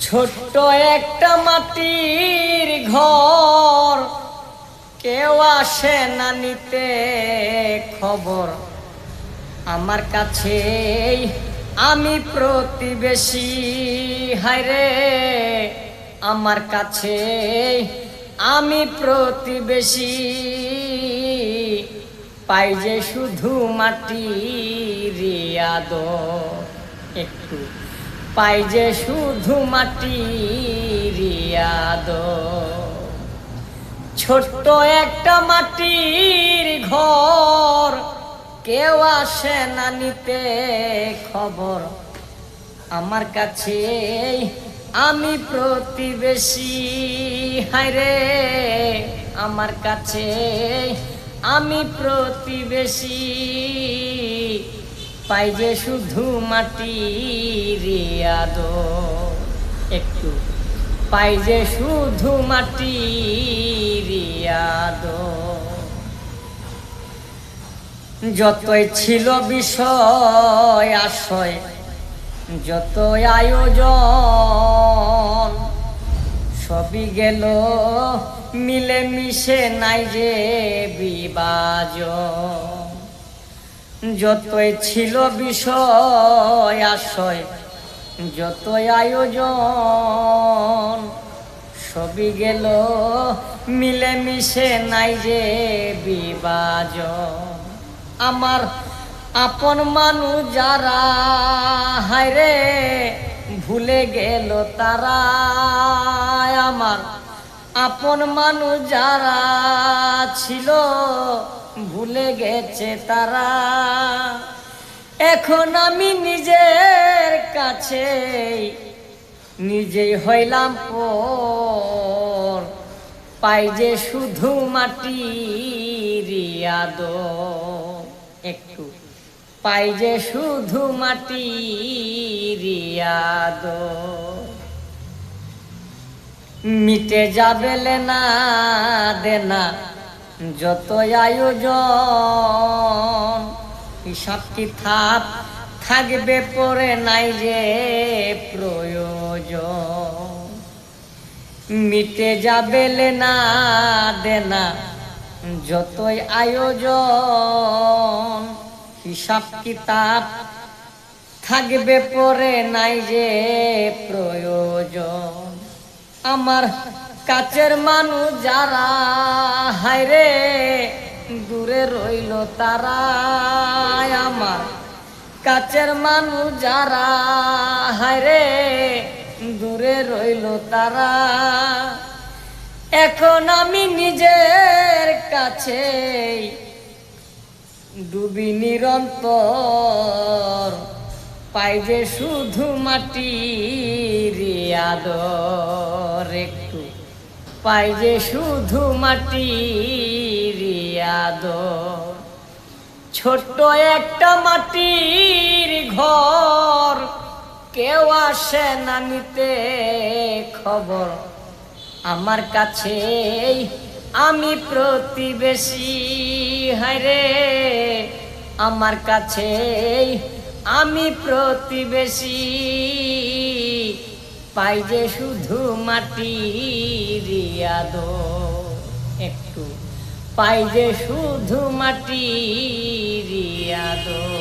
ছোট্ট একটা মাটির ঘর, কেউ আসে না নিতে খবর। আমার কাছে আমি প্রতিবেশী, হায়রে আমার কাছে আমি প্রতিবেশী। পাই যে শুধু মাটির আদর, একটু পাই যে শুধু মাটির আদর। ছোট্ট একটা মাটির ঘর, কেউ আসে না নিতে খবর। আমার কাছে আমি প্রতিবেশী, হায়রে আমার কাছে আমি প্রতিবেশী। পাই যে শুধু মাটির আদর, একটু পাই যে শুধু মাটির আদর। যতই ছিল বিষয় আশয়, যতই আয়োজন, সবই গেল মিলে মিশে, নাই যে বিভাজন। যতই ছিল বিষয় আশয়, যতই আয়োজন, সবই গেল মিলে মিশে, নাই যে বিভাজন। আমার আপন মানুষ যারা, হায়রে ভুলে গেল তারা। আমার আপন মানুষ যারা ছিল, ভুলে গেছে তারা। এখন আমি নিজের কাছে নিজেই হইলাম পর। পাই যে শুধু মাটির আদর, একটু পাই যে শুধু মাটির আদর। মিটে যাবে লেনা দেনা, যত আয়োজন, হিসাব কিতাব থাকবে পরে, নাই যে প্রয়োজন। মিটে যাবে লেনা দেনা, যতই আয়োজন, হিসাব কিতাব থাকবে পরে, নাই যে প্রয়োজন। আমার কাছের মানুষ যারা, হায়রে দূরে রইল তারা। আমার কাছের মানুষ যারা, হায়রে দূরে রইল তারা। এখন আমি নিজের কাছে ডুবি নিরন্তর। পাই যে শুধু মাটির আদর, একটু পাই যে শুধু মাটির আদর। ছোট্ট একটা মাটির ঘর, কেউ আসে না নিতে খবর। আমার কাছে আমি প্রতিবেশী, হায়রে আমার কাছে আমি প্রতিবেশী। পাই যে শুধু মাটির আদর, একটু পাই যে শুধু মাটির আদর।